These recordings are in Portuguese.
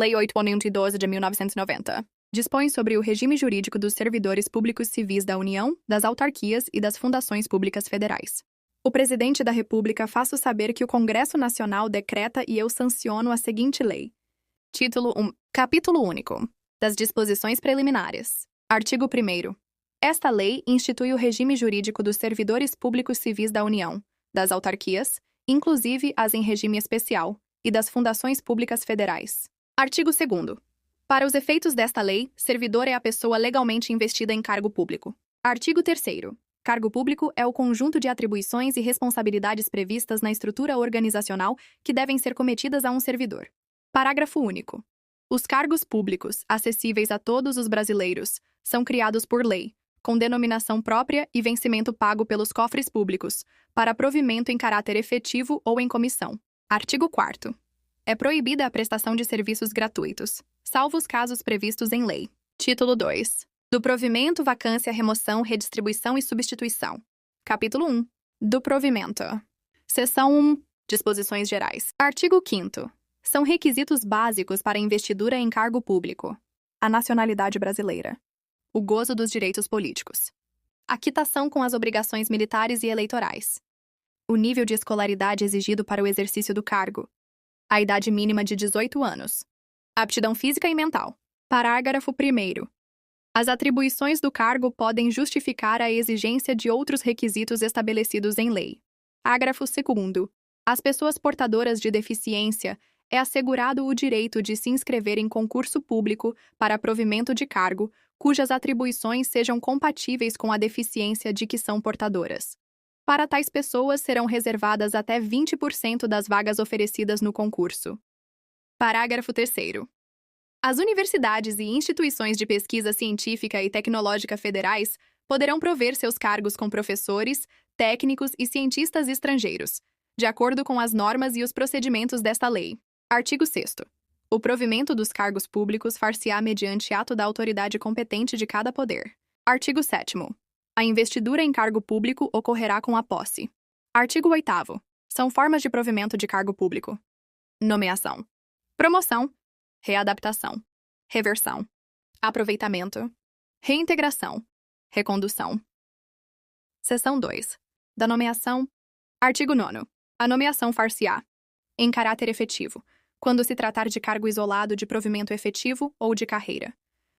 Lei 8.112 de 1990. Dispõe sobre o regime jurídico dos servidores públicos civis da União, das autarquias e das fundações públicas federais. O Presidente da República faço saber que o Congresso Nacional decreta e eu sanciono a seguinte lei. Título 1. Capítulo único. Das disposições preliminares. Artigo 1º. Esta lei institui o regime jurídico dos servidores públicos civis da União, das autarquias, inclusive as em regime especial, e das fundações públicas federais. Artigo 2º. Para os efeitos desta lei, servidor é a pessoa legalmente investida em cargo público. Artigo 3º. Cargo público é o conjunto de atribuições e responsabilidades previstas na estrutura organizacional que devem ser cometidas a um servidor. Parágrafo único. Os cargos públicos, acessíveis a todos os brasileiros, são criados por lei, com denominação própria e vencimento pago pelos cofres públicos, para provimento em caráter efetivo ou em comissão. Artigo 4º. É proibida a prestação de serviços gratuitos, salvo os casos previstos em lei. Título 2. Do provimento, vacância, remoção, redistribuição e substituição. Capítulo 1. Do provimento. Seção 1. Disposições gerais. Artigo 5º. São requisitos básicos para investidura em cargo público: a nacionalidade brasileira, o gozo dos direitos políticos, a quitação com as obrigações militares e eleitorais, o nível de escolaridade exigido para o exercício do cargo, a idade mínima de 18 anos, aptidão física e mental. Parágrafo 1º. As atribuições do cargo podem justificar a exigência de outros requisitos estabelecidos em lei. Parágrafo 2º. Às pessoas portadoras de deficiência é assegurado o direito de se inscrever em concurso público para provimento de cargo, cujas atribuições sejam compatíveis com a deficiência de que são portadoras. Para tais pessoas serão reservadas até 20% das vagas oferecidas no concurso. Parágrafo 3º. As universidades e instituições de pesquisa científica e tecnológica federais poderão prover seus cargos com professores, técnicos e cientistas estrangeiros, de acordo com as normas e os procedimentos desta lei. Artigo 6º. O provimento dos cargos públicos far-se-á mediante ato da autoridade competente de cada poder. Artigo 7º. A investidura em cargo público ocorrerá com a posse. Artigo 8º. São formas de provimento de cargo público: nomeação, promoção, readaptação, reversão, aproveitamento, reintegração, recondução. Seção 2. Da nomeação. Artigo 9º. A nomeação far-se-á em caráter efetivo, quando se tratar de cargo isolado de provimento efetivo ou de carreira.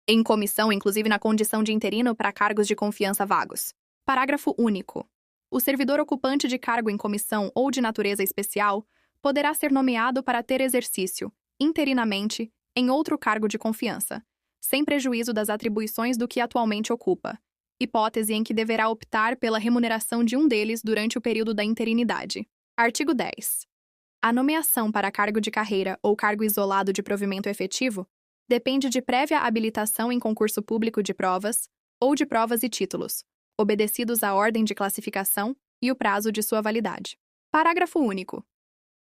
Em comissão, inclusive na condição de interino para cargos de confiança vagos. Parágrafo único. O servidor ocupante de cargo em comissão ou de natureza especial poderá ser nomeado para ter exercício, interinamente, em outro cargo de confiança, sem prejuízo das atribuições do que atualmente ocupa, hipótese em que deverá optar pela remuneração de um deles durante o período da interinidade. Artigo 10. A nomeação para cargo de carreira ou cargo isolado de provimento efetivo depende de prévia habilitação em concurso público de provas ou de provas e títulos, obedecidos à ordem de classificação e o prazo de sua validade. Parágrafo único.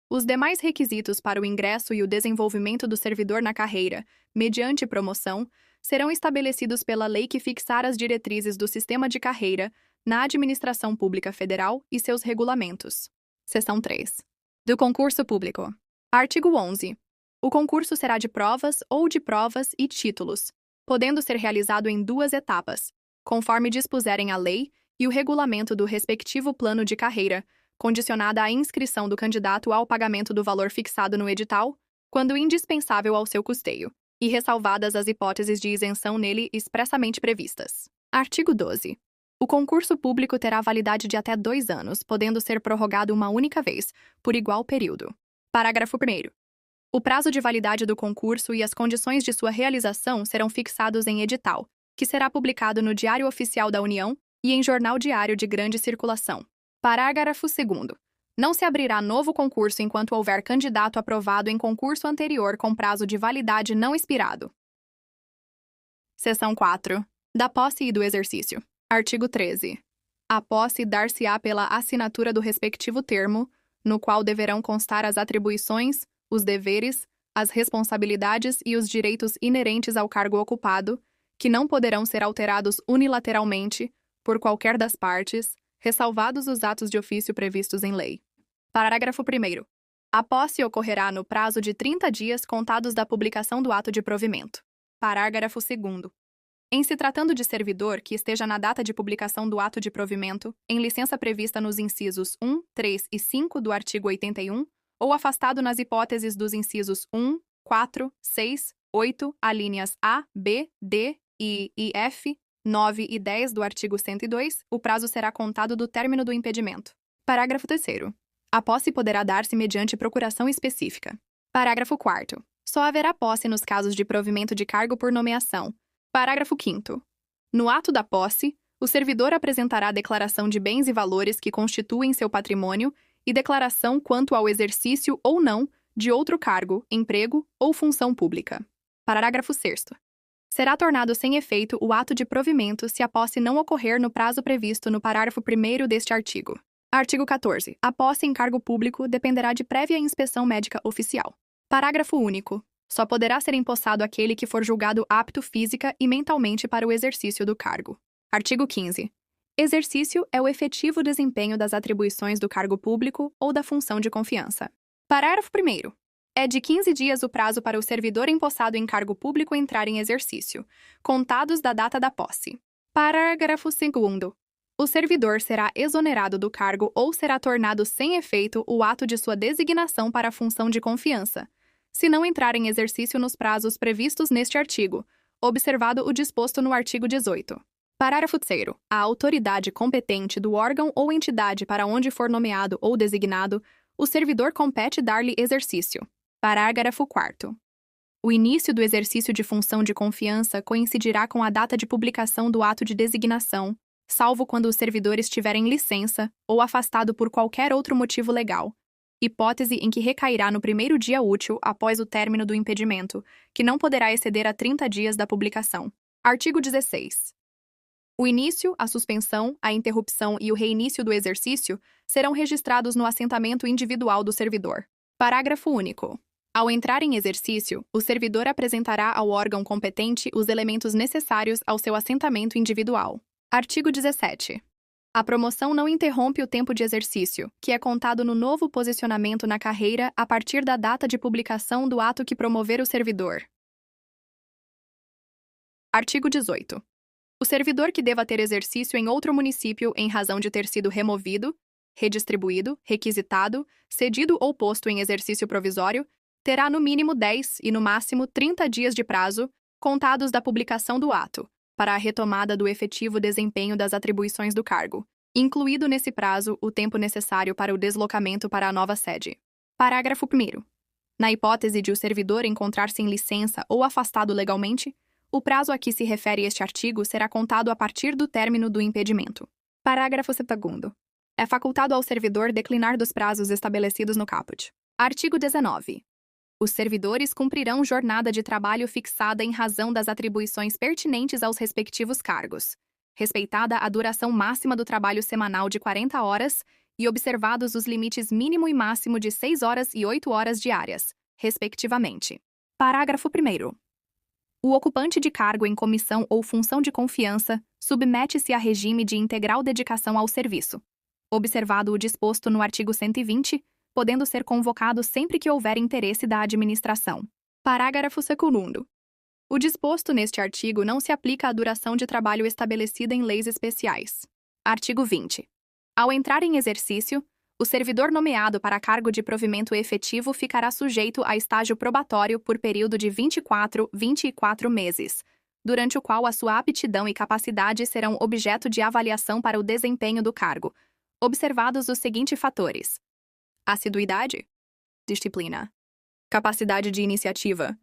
Os demais requisitos para o ingresso e o desenvolvimento do servidor na carreira, mediante promoção, serão estabelecidos pela lei que fixar as diretrizes do sistema de carreira na administração pública federal e seus regulamentos. Seção 3. Do concurso público. Artigo 11. O concurso será de provas ou de provas e títulos, podendo ser realizado em 2 etapas, conforme dispuserem a lei e o regulamento do respectivo plano de carreira, condicionada à inscrição do candidato ao pagamento do valor fixado no edital, quando indispensável ao seu custeio, e ressalvadas as hipóteses de isenção nele expressamente previstas. Artigo 12. O concurso público terá validade de até 2 anos, podendo ser prorrogado uma única vez, por igual período. Parágrafo 1º. O prazo de validade do concurso e as condições de sua realização serão fixados em edital, que será publicado no Diário Oficial da União e em jornal diário de grande circulação. Parágrafo 2º. Não se abrirá novo concurso enquanto houver candidato aprovado em concurso anterior com prazo de validade não expirado. Seção 4. Da posse e do exercício. Artigo 13. A posse dar-se-á pela assinatura do respectivo termo, no qual deverão constar as atribuições, os deveres, as responsabilidades e os direitos inerentes ao cargo ocupado, que não poderão ser alterados unilateralmente, por qualquer das partes, ressalvados os atos de ofício previstos em lei. Parágrafo 1º. A posse ocorrerá no prazo de 30 dias contados da publicação do ato de provimento. Parágrafo 2º. Em se tratando de servidor que esteja na data de publicação do ato de provimento, em licença prevista nos incisos 1, 3 e 5 do artigo 81, ou afastado nas hipóteses dos incisos 1, 4, 6, 8, alíneas A, B, D, I e F, 9 e 10 do artigo 102, o prazo será contado do término do impedimento. Parágrafo 3º. A posse poderá dar-se mediante procuração específica. Parágrafo 4º. Só haverá posse nos casos de provimento de cargo por nomeação. Parágrafo 5º. No ato da posse, o servidor apresentará declaração de bens e valores que constituem seu patrimônio e declaração quanto ao exercício ou não de outro cargo, emprego ou função pública. Parágrafo 6º. Será tornado sem efeito o ato de provimento se a posse não ocorrer no prazo previsto no parágrafo 1º deste artigo. Artigo 14. A posse em cargo público dependerá de prévia inspeção médica oficial. Parágrafo único. Só poderá ser empossado aquele que for julgado apto física e mentalmente para o exercício do cargo. Artigo 15. Exercício é o efetivo desempenho das atribuições do cargo público ou da função de confiança. Parágrafo 1º. É de 15 dias o prazo para o servidor empossado em cargo público entrar em exercício, contados da data da posse. Parágrafo 2º. O servidor será exonerado do cargo ou será tornado sem efeito o ato de sua designação para a função de confiança, se não entrar em exercício nos prazos previstos neste artigo, observado o disposto no artigo 18. Parágrafo 3º. A autoridade competente do órgão ou entidade para onde for nomeado ou designado, o servidor compete dar-lhe exercício. Parágrafo 4º. O início do exercício de função de confiança coincidirá com a data de publicação do ato de designação, salvo quando o servidor estiver em licença ou afastado por qualquer outro motivo legal, hipótese em que recairá no primeiro dia útil após o término do impedimento, que não poderá exceder a 30 dias da publicação. Artigo 16. O início, a suspensão, a interrupção e o reinício do exercício serão registrados no assentamento individual do servidor. Parágrafo único. Ao entrar em exercício, o servidor apresentará ao órgão competente os elementos necessários ao seu assentamento individual. Artigo 17. A promoção não interrompe o tempo de exercício, que é contado no novo posicionamento na carreira a partir da data de publicação do ato que promover o servidor. Artigo 18. O servidor que deva ter exercício em outro município em razão de ter sido removido, redistribuído, requisitado, cedido ou posto em exercício provisório, terá no mínimo 10 e no máximo 30 dias de prazo, contados da publicação do ato, para a retomada do efetivo desempenho das atribuições do cargo, incluído nesse prazo o tempo necessário para o deslocamento para a nova sede. Parágrafo 1º. Na hipótese de o servidor encontrar-se em licença ou afastado legalmente, o prazo a que se refere este artigo será contado a partir do término do impedimento. Parágrafo 2º. É facultado ao servidor declinar dos prazos estabelecidos no caput. Artigo 19. Os servidores cumprirão jornada de trabalho fixada em razão das atribuições pertinentes aos respectivos cargos, respeitada a duração máxima do trabalho semanal de 40 horas e observados os limites mínimo e máximo de 6 horas e 8 horas diárias, respectivamente. Parágrafo 1º. O ocupante de cargo em comissão ou função de confiança submete-se a regime de integral dedicação ao serviço, observado o disposto no artigo 120, podendo ser convocado sempre que houver interesse da administração. Parágrafo 2º. O disposto neste artigo não se aplica à duração de trabalho estabelecida em leis especiais. Artigo 20. Ao entrar em exercício, o servidor nomeado para cargo de provimento efetivo ficará sujeito a estágio probatório por período de 24 meses, durante o qual a sua aptidão e capacidade serão objeto de avaliação para o desempenho do cargo, observados os seguintes fatores: assiduidade, disciplina, capacidade de iniciativa,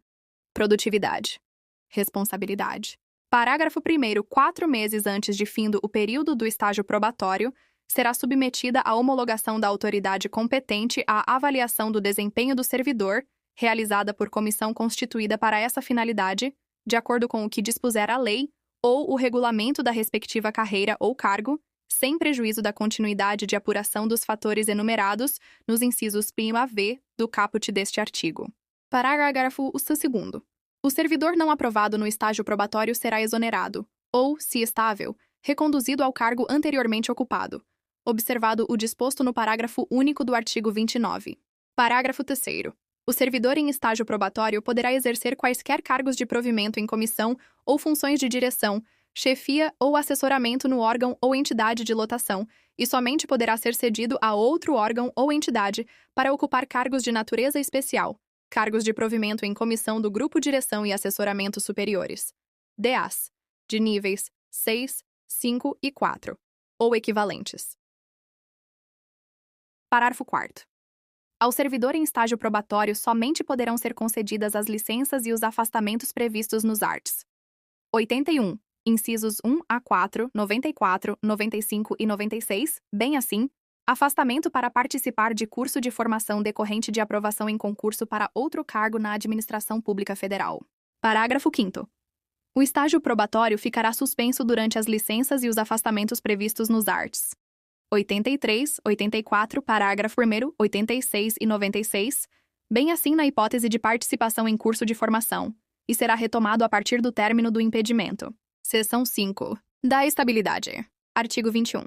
produtividade, responsabilidade. Parágrafo 1º. 4 meses antes de findo o período do estágio probatório, será submetida à homologação da autoridade competente à avaliação do desempenho do servidor, realizada por comissão constituída para essa finalidade, de acordo com o que dispuser a lei ou o regulamento da respectiva carreira ou cargo, sem prejuízo da continuidade de apuração dos fatores enumerados nos incisos primo a v do caput deste artigo. Parágrafo 2º. O servidor não aprovado no estágio probatório será exonerado, ou, se estável, reconduzido ao cargo anteriormente ocupado, observado o disposto no parágrafo único do artigo 29. Parágrafo 3º. O servidor em estágio probatório poderá exercer quaisquer cargos de provimento em comissão ou funções de direção, chefia ou assessoramento no órgão ou entidade de lotação, e somente poderá ser cedido a outro órgão ou entidade para ocupar cargos de natureza especial, cargos de provimento em comissão do Grupo Direção e Assessoramento Superiores, DAS, de níveis 6, 5 e 4, ou equivalentes. Parágrafo 4º. Ao servidor em estágio probatório somente poderão ser concedidas as licenças e os afastamentos previstos nos arts. 81, incisos 1 a 4, 94, 95 e 96, bem assim, afastamento para participar de curso de formação decorrente de aprovação em concurso para outro cargo na Administração Pública Federal. Parágrafo 5º. O estágio probatório ficará suspenso durante as licenças e os afastamentos previstos nos arts. 83, 84, parágrafo 1º, 86 e 96, bem assim na hipótese de participação em curso de formação, e será retomado a partir do término do impedimento. Seção 5. Da estabilidade. Artigo 21.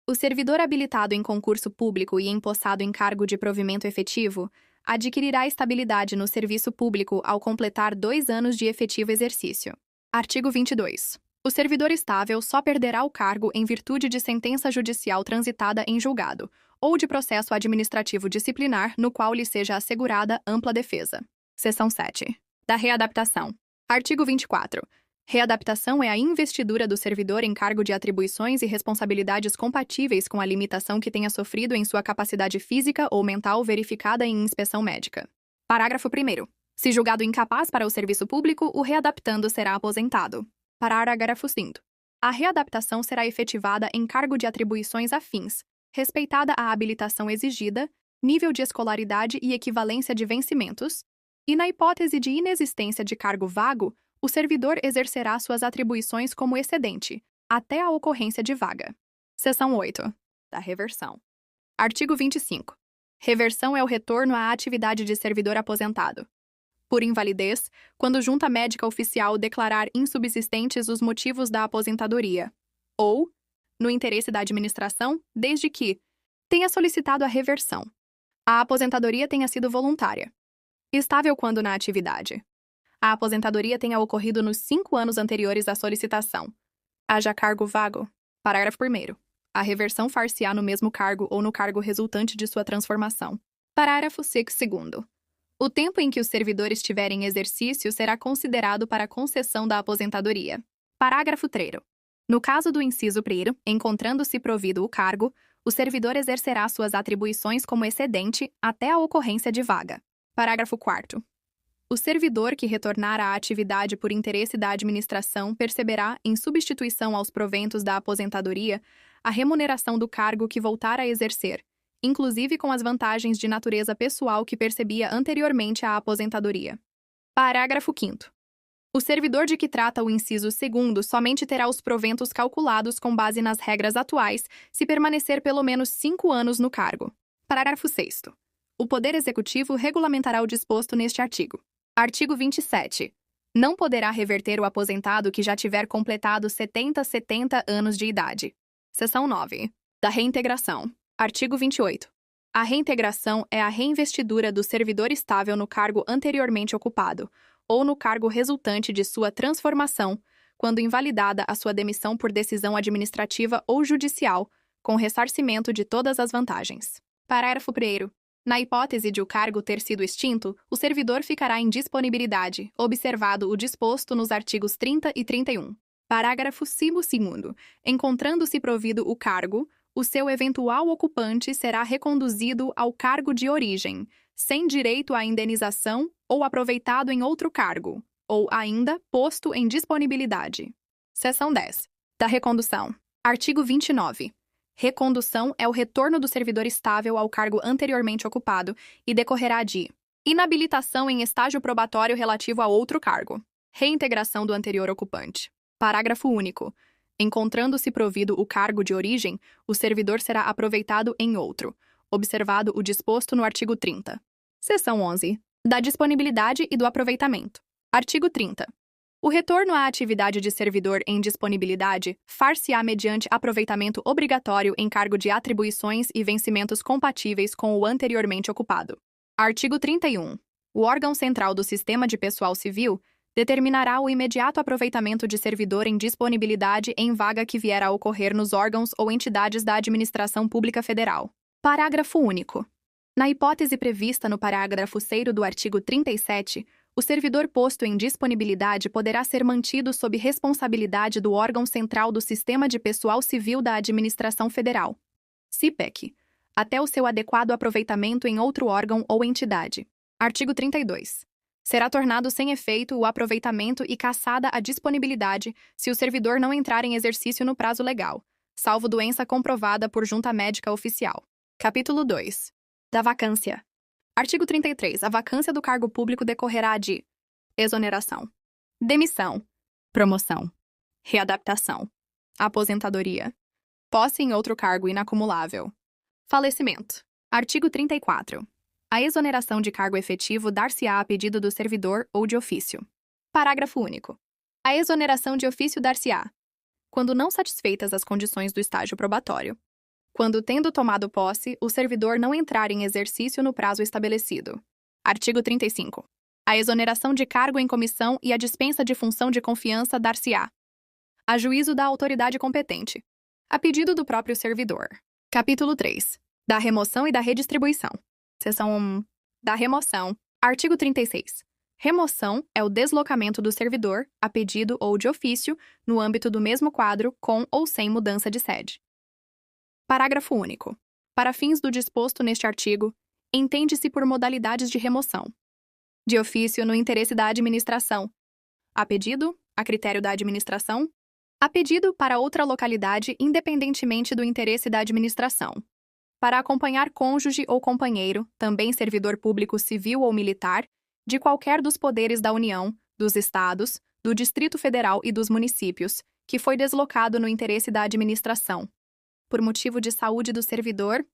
O servidor habilitado em concurso público e empossado em cargo de provimento efetivo adquirirá estabilidade no serviço público ao completar 2 anos de efetivo exercício. Artigo 22. O servidor estável só perderá o cargo em virtude de sentença judicial transitada em julgado, ou de processo administrativo disciplinar no qual lhe seja assegurada ampla defesa. Seção 7. Da readaptação. Artigo 24. Readaptação é a investidura do servidor em cargo de atribuições e responsabilidades compatíveis com a limitação que tenha sofrido em sua capacidade física ou mental verificada em inspeção médica. Parágrafo 1º. Se julgado incapaz para o serviço público, o readaptando será aposentado. Parágrafo 5º. A readaptação será efetivada em cargo de atribuições afins, respeitada a habilitação exigida, nível de escolaridade e equivalência de vencimentos, e na hipótese de inexistência de cargo vago, o servidor exercerá suas atribuições como excedente, até a ocorrência de vaga. Seção 8. Da reversão. Artigo 25. Reversão é o retorno à atividade de servidor aposentado. Por invalidez, quando junta médica oficial declarar insubsistentes os motivos da aposentadoria, ou, no interesse da administração, desde que tenha solicitado a reversão. A aposentadoria tenha sido voluntária. Estável quando na atividade. A aposentadoria tenha ocorrido nos 5 anos anteriores à solicitação. Haja cargo vago. Parágrafo 1º. A reversão far-se-á no mesmo cargo ou no cargo resultante de sua transformação. Parágrafo 2º. O tempo em que o servidor estiver em exercício será considerado para a concessão da aposentadoria. Parágrafo 3º. No caso do inciso 1º, encontrando-se provido o cargo, o servidor exercerá suas atribuições como excedente até a ocorrência de vaga. Parágrafo 4º. O servidor que retornar à atividade por interesse da administração perceberá, em substituição aos proventos da aposentadoria, a remuneração do cargo que voltar a exercer, inclusive com as vantagens de natureza pessoal que percebia anteriormente à aposentadoria. Parágrafo 5º. O servidor de que trata o inciso 2º somente terá os proventos calculados com base nas regras atuais se permanecer pelo menos 5 anos no cargo. Parágrafo 6º. O Poder Executivo regulamentará o disposto neste artigo. Artigo 27. Não poderá reverter o aposentado que já tiver completado 70 anos de idade. Seção 9. Da reintegração. Artigo 28. A reintegração é a reinvestidura do servidor estável no cargo anteriormente ocupado, ou no cargo resultante de sua transformação, quando invalidada a sua demissão por decisão administrativa ou judicial, com ressarcimento de todas as vantagens. Parágrafo 1º. Na hipótese de o cargo ter sido extinto, o servidor ficará em disponibilidade, observado o disposto nos artigos 30 e 31. Parágrafo 2º. Encontrando-se provido o cargo, o seu eventual ocupante será reconduzido ao cargo de origem, sem direito à indenização ou aproveitado em outro cargo, ou ainda posto em disponibilidade. Seção 10. Da recondução. Artigo 29. Recondução é o retorno do servidor estável ao cargo anteriormente ocupado e decorrerá de inabilitação em estágio probatório relativo a outro cargo. Reintegração do anterior ocupante. Parágrafo único. Encontrando-se provido o cargo de origem, o servidor será aproveitado em outro, observado o disposto no artigo 30. Seção 11. Da disponibilidade e do aproveitamento. Artigo 30. O retorno à atividade de servidor em disponibilidade far-se-á mediante aproveitamento obrigatório em cargo de atribuições e vencimentos compatíveis com o anteriormente ocupado. Artigo 31. O órgão central do Sistema de Pessoal Civil determinará o imediato aproveitamento de servidor em disponibilidade em vaga que vier a ocorrer nos órgãos ou entidades da Administração Pública Federal. Parágrafo único. Na hipótese prevista no parágrafo 3º do artigo 37, o servidor posto em disponibilidade poderá ser mantido sob responsabilidade do órgão central do Sistema de Pessoal Civil da Administração Federal, CIPEC, até o seu adequado aproveitamento em outro órgão ou entidade. Artigo 32. Será tornado sem efeito o aproveitamento e cassada a disponibilidade se o servidor não entrar em exercício no prazo legal, salvo doença comprovada por junta médica oficial. Capítulo 2. Da vacância. Artigo 33. A vacância do cargo público decorrerá de exoneração, demissão, promoção, readaptação, aposentadoria, posse em outro cargo inacumulável, falecimento. Artigo 34. A exoneração de cargo efetivo dar-se-á a pedido do servidor ou de ofício. Parágrafo único. A exoneração de ofício dar-se-á quando não satisfeitas as condições do estágio probatório, quando, tendo tomado posse, o servidor não entrar em exercício no prazo estabelecido. Artigo 35. A exoneração de cargo em comissão e a dispensa de função de confiança dar-se-á a juízo da autoridade competente, a pedido do próprio servidor. Capítulo 3. Da remoção e da redistribuição. Seção 1. Da remoção. Artigo 36. Remoção é o deslocamento do servidor, a pedido ou de ofício, no âmbito do mesmo quadro, com ou sem mudança de sede. Parágrafo único. Para fins do disposto neste artigo, entende-se por modalidades de remoção: de ofício no interesse da administração, a pedido, a critério da administração, a pedido para outra localidade independentemente do interesse da administração, para acompanhar cônjuge ou companheiro, também servidor público civil ou militar, de qualquer dos poderes da União, dos Estados, do Distrito Federal e dos municípios, que foi deslocado no interesse da administração, por motivo de saúde do servidor,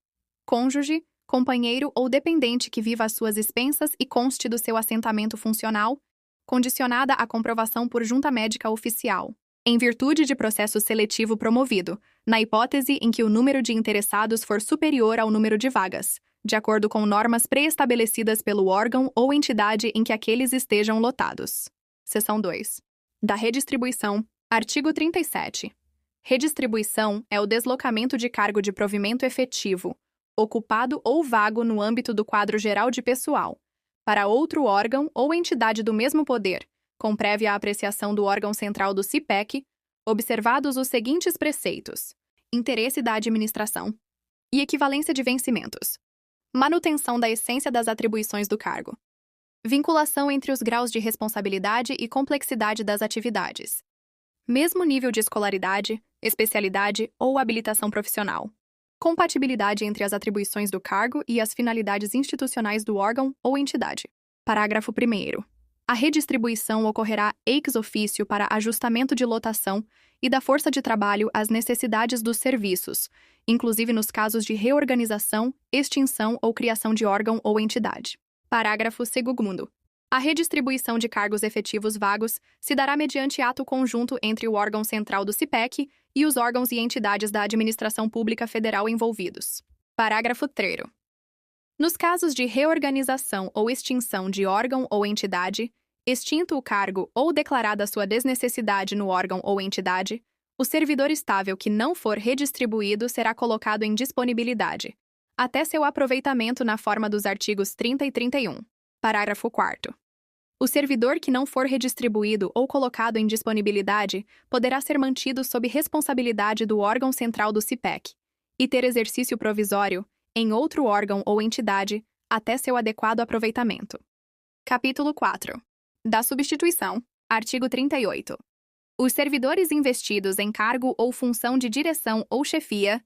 cônjuge, companheiro ou dependente que viva às suas expensas e conste do seu assentamento funcional, condicionada à comprovação por junta médica oficial, em virtude de processo seletivo promovido, na hipótese em que o número de interessados for superior ao número de vagas, de acordo com normas pré-estabelecidas pelo órgão ou entidade em que aqueles estejam lotados. Seção 2. Da redistribuição. Artigo 37. Redistribuição é o deslocamento de cargo de provimento efetivo, ocupado ou vago no âmbito do quadro geral de pessoal, para outro órgão ou entidade do mesmo poder, com prévia apreciação do órgão central do CIPEC, observados os seguintes preceitos: interesse da administração e equivalência de vencimentos, manutenção da essência das atribuições do cargo, vinculação entre os graus de responsabilidade e complexidade das atividades, mesmo nível de escolaridade, especialidade ou habilitação profissional, compatibilidade entre as atribuições do cargo e as finalidades institucionais do órgão ou entidade. Parágrafo 1º. A redistribuição ocorrerá ex officio para ajustamento de lotação e da força de trabalho às necessidades dos serviços, inclusive nos casos de reorganização, extinção ou criação de órgão ou entidade. Parágrafo 2º. A redistribuição de cargos efetivos vagos se dará mediante ato conjunto entre o órgão central do CIPEC e os órgãos e entidades da administração pública federal envolvidos. Parágrafo 3º. Nos casos de reorganização ou extinção de órgão ou entidade, extinto o cargo ou declarada sua desnecessidade no órgão ou entidade, o servidor estável que não for redistribuído será colocado em disponibilidade, até seu aproveitamento na forma dos artigos 30 e 31. Parágrafo 4º. O servidor que não for redistribuído ou colocado em disponibilidade poderá ser mantido sob responsabilidade do órgão central do CIPEC e ter exercício provisório em outro órgão ou entidade até seu adequado aproveitamento. Capítulo 4. Da substituição. Artigo 38. Os servidores investidos em cargo ou função de direção ou chefia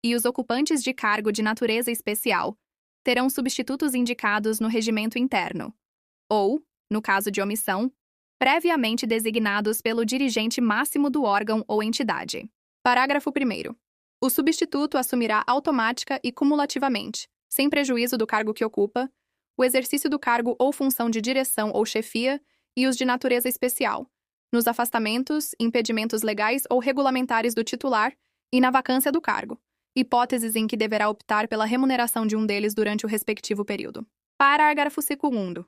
e os ocupantes de cargo de natureza especial terão substitutos indicados no regimento interno, ou, no caso de omissão, previamente designados pelo dirigente máximo do órgão ou entidade. Parágrafo 1º. O substituto assumirá automática e cumulativamente, sem prejuízo do cargo que ocupa, o exercício do cargo ou função de direção ou chefia e os de natureza especial, nos afastamentos, impedimentos legais ou regulamentares do titular e na vacância do cargo, hipóteses em que deverá optar pela remuneração de um deles durante o respectivo período. Parágrafo 2º.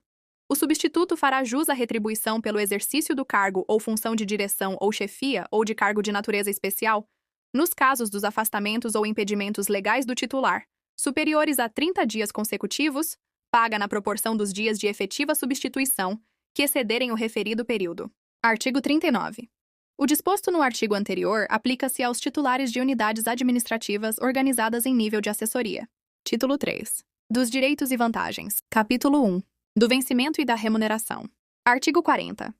O substituto fará jus à retribuição pelo exercício do cargo ou função de direção ou chefia ou de cargo de natureza especial, nos casos dos afastamentos ou impedimentos legais do titular, superiores a 30 dias consecutivos, paga na proporção dos dias de efetiva substituição, que excederem o referido período. Artigo 39. O disposto no artigo anterior aplica-se aos titulares de unidades administrativas organizadas em nível de assessoria. Título 3. Dos direitos e vantagens. Capítulo 1. Do vencimento e da remuneração. Artigo 40.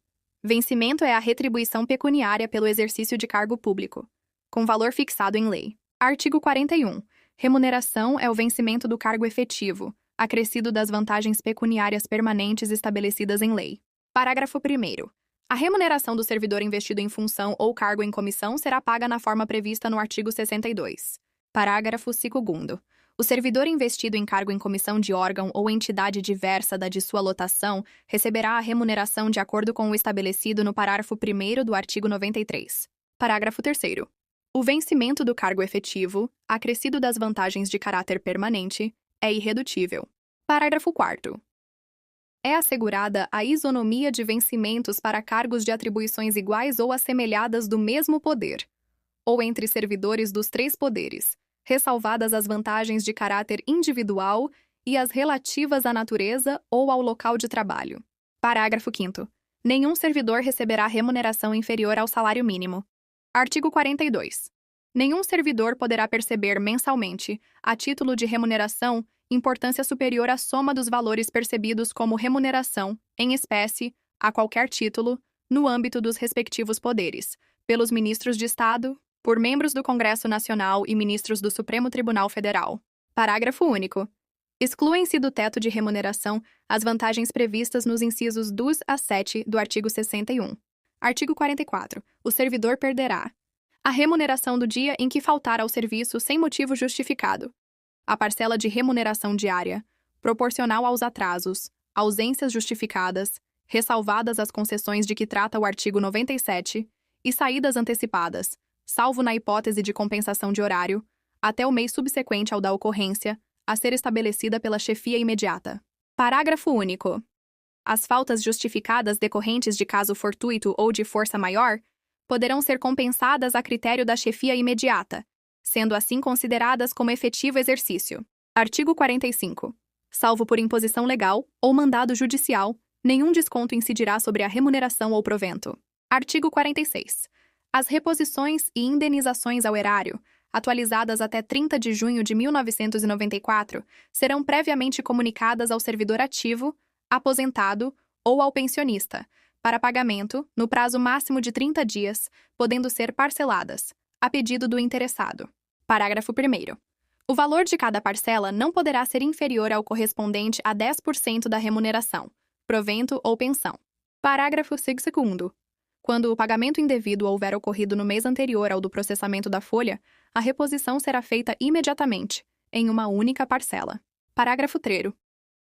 Vencimento é a retribuição pecuniária pelo exercício de cargo público, com valor fixado em lei. Artigo 41. Remuneração é o vencimento do cargo efetivo, acrescido das vantagens pecuniárias permanentes estabelecidas em lei. Parágrafo 1º. A remuneração do servidor investido em função ou cargo em comissão será paga na forma prevista no artigo 62. Parágrafo 2º. O servidor investido em cargo em comissão de órgão ou entidade diversa da de sua lotação receberá a remuneração de acordo com o estabelecido no parágrafo 1º do artigo 93. Parágrafo 3º. O vencimento do cargo efetivo, acrescido das vantagens de caráter permanente, é irredutível. Parágrafo 4º. É assegurada a isonomia de vencimentos para cargos de atribuições iguais ou assemelhadas do mesmo poder, ou entre servidores dos três poderes, ressalvadas as vantagens de caráter individual e as relativas à natureza ou ao local de trabalho. Parágrafo 5º. Nenhum servidor receberá remuneração inferior ao salário mínimo. Artigo 42. Nenhum servidor poderá perceber mensalmente, a título de remuneração, importância superior à soma dos valores percebidos como remuneração, em espécie, a qualquer título, no âmbito dos respectivos poderes, pelos ministros de Estado, por membros do Congresso Nacional e ministros do Supremo Tribunal Federal. Parágrafo único. Excluem-se do teto de remuneração as vantagens previstas nos incisos 2 a 7 do artigo 61. Artigo 44. O servidor perderá a remuneração do dia em que faltar ao serviço sem motivo justificado, a parcela de remuneração diária, proporcional aos atrasos, ausências justificadas, ressalvadas as concessões de que trata o artigo 97, e saídas antecipadas, salvo na hipótese de compensação de horário, até o mês subsequente ao da ocorrência, a ser estabelecida pela chefia imediata. Parágrafo único. As faltas justificadas decorrentes de caso fortuito ou de força maior poderão ser compensadas a critério da chefia imediata, sendo assim consideradas como efetivo exercício. Artigo 45. Salvo por imposição legal ou mandado judicial, nenhum desconto incidirá sobre a remuneração ou provento. Artigo 46. As reposições e indenizações ao erário, atualizadas até 30 de junho de 1994, serão previamente comunicadas ao servidor ativo, aposentado ou ao pensionista, para pagamento, no prazo máximo de 30 dias, podendo ser parceladas, a pedido do interessado. Parágrafo 1º. O valor de cada parcela não poderá ser inferior ao correspondente a 10% da remuneração, provento ou pensão. Parágrafo 2º. Quando o pagamento indevido houver ocorrido no mês anterior ao do processamento da folha, a reposição será feita imediatamente, em uma única parcela. Parágrafo 3º.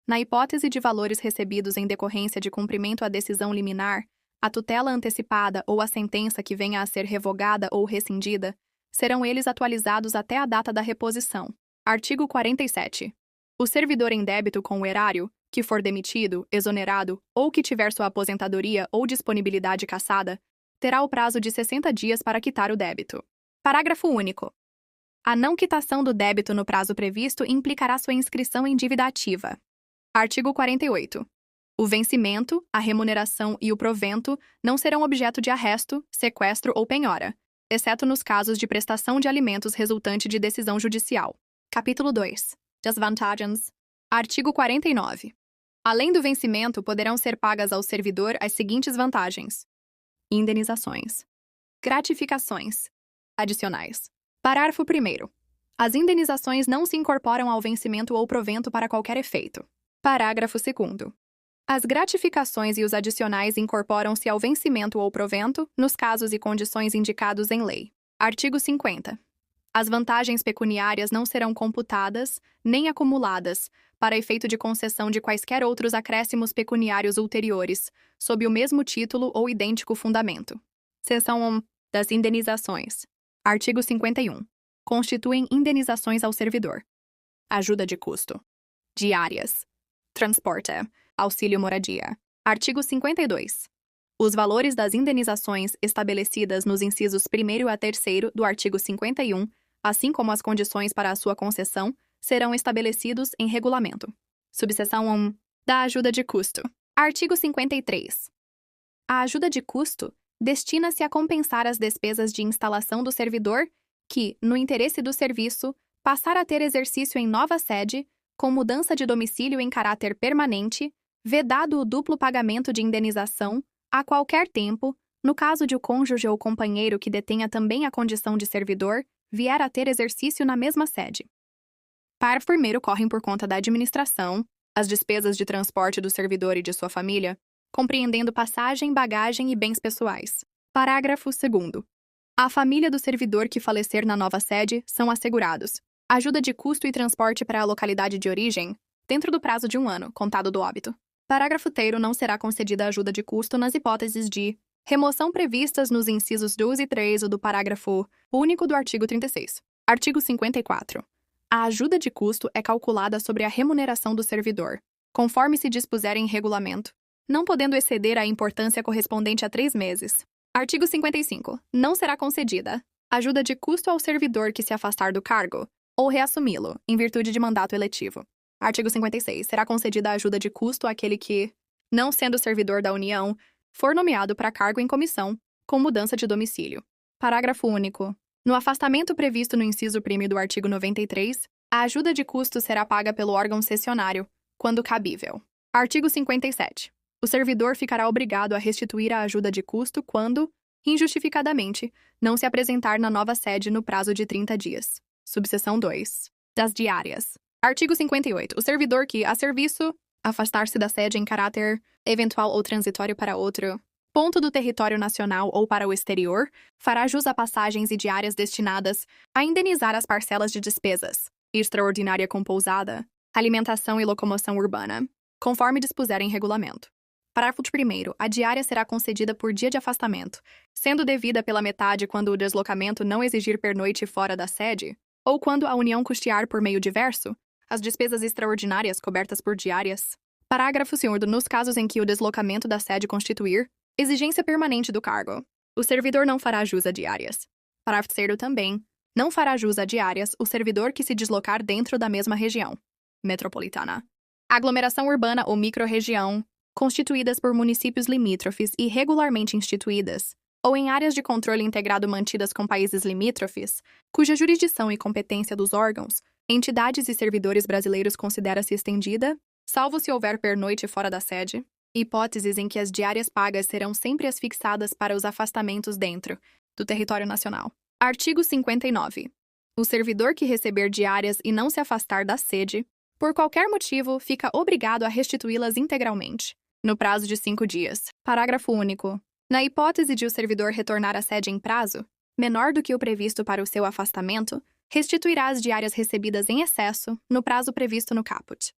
Na hipótese de valores recebidos em decorrência de cumprimento à decisão liminar, a tutela antecipada ou a sentença que venha a ser revogada ou rescindida, serão eles atualizados até a data da reposição. Artigo 47. O servidor em débito com o erário, que for demitido, exonerado ou que tiver sua aposentadoria ou disponibilidade cassada, terá o prazo de 60 dias para quitar o débito. Parágrafo único. A não quitação do débito no prazo previsto implicará sua inscrição em dívida ativa. Artigo 48. O vencimento, a remuneração e o provento não serão objeto de arresto, sequestro ou penhora, exceto nos casos de prestação de alimentos resultante de decisão judicial. Capítulo 2. Das vantagens. Artigo 49. Além do vencimento, poderão ser pagas ao servidor as seguintes vantagens: indenizações, gratificações adicionais. Parágrafo 1º. As indenizações não se incorporam ao vencimento ou provento para qualquer efeito. Parágrafo 2º. As gratificações e os adicionais incorporam-se ao vencimento ou provento, nos casos e condições indicados em lei. Artigo 50. As vantagens pecuniárias não serão computadas, nem acumuladas, para efeito de concessão de quaisquer outros acréscimos pecuniários ulteriores, sob o mesmo título ou idêntico fundamento. Seção 1. Das indenizações. Artigo 51. Constituem indenizações ao servidor: ajuda de custo, diárias, Transporte. Auxílio moradia. Artigo 52. Os valores das indenizações estabelecidas nos incisos 1º a 3º do artigo 51, assim como as condições para a sua concessão, serão estabelecidos em regulamento. Subseção 1. Da ajuda de custo. Artigo 53. A ajuda de custo destina-se a compensar as despesas de instalação do servidor que, no interesse do serviço, passar a ter exercício em nova sede, com mudança de domicílio em caráter permanente, vedado o duplo pagamento de indenização, a qualquer tempo, no caso de o cônjuge ou companheiro que detenha também a condição de servidor, vier a ter exercício na mesma sede. Parágrafo 1º correm por conta da administração as despesas de transporte do servidor e de sua família, compreendendo passagem, bagagem e bens pessoais. Parágrafo 2º. A família do servidor que falecer na nova sede são assegurados ajuda de custo e transporte para a localidade de origem, dentro do prazo de 1 ano, contado do óbito. Parágrafo 3º. Não será concedida ajuda de custo nas hipóteses de remoção previstas nos incisos 2 e 3 do parágrafo único do artigo 36. Artigo 54. A ajuda de custo é calculada sobre a remuneração do servidor, conforme se dispuser em regulamento, não podendo exceder a importância correspondente a 3 meses. Artigo 55. Não será concedida ajuda de custo ao servidor que se afastar do cargo ou reassumi-lo, em virtude de mandato eletivo. Artigo 56. Será concedida ajuda de custo àquele que, não sendo servidor da União, for nomeado para cargo em comissão, com mudança de domicílio. Parágrafo único. No afastamento previsto no inciso 1º do artigo 93, a ajuda de custo será paga pelo órgão cessionário, quando cabível. Artigo 57. O servidor ficará obrigado a restituir a ajuda de custo quando, injustificadamente, não se apresentar na nova sede no prazo de 30 dias. Subseção 2. Das diárias. Artigo 58. O servidor que, a serviço, afastar-se da sede em caráter eventual ou transitório para outro ponto do território nacional ou para o exterior, fará jus a passagens e diárias destinadas a indenizar as parcelas de despesas, extraordinária com pousada, alimentação e locomoção urbana, conforme dispuser em regulamento. Parágrafo 1º. A diária será concedida por dia de afastamento, sendo devida pela metade quando o deslocamento não exigir pernoite fora da sede, ou quando a União custear por meio diverso as despesas extraordinárias cobertas por diárias. Parágrafo 2º. Nos casos em que o deslocamento da sede constituir exigência permanente do cargo, o servidor não fará jus a diárias. Parágrafo 3º também. Não fará jus a diárias o servidor que se deslocar dentro da mesma região metropolitana, aglomeração urbana ou microrregião, constituídas por municípios limítrofes e regularmente instituídas, ou em áreas de controle integrado mantidas com países limítrofes, cuja jurisdição e competência dos órgãos, entidades e servidores brasileiros considera-se estendida, salvo se houver pernoite fora da sede, hipóteses em que as diárias pagas serão sempre as fixadas para os afastamentos dentro do território nacional. Artigo 59. O servidor que receber diárias e não se afastar da sede, por qualquer motivo, fica obrigado a restituí-las integralmente, no prazo de 5 dias. Parágrafo único. Na hipótese de o servidor retornar à sede em prazo, menor do que o previsto para o seu afastamento, restituirá as diárias recebidas em excesso, no prazo previsto no caput.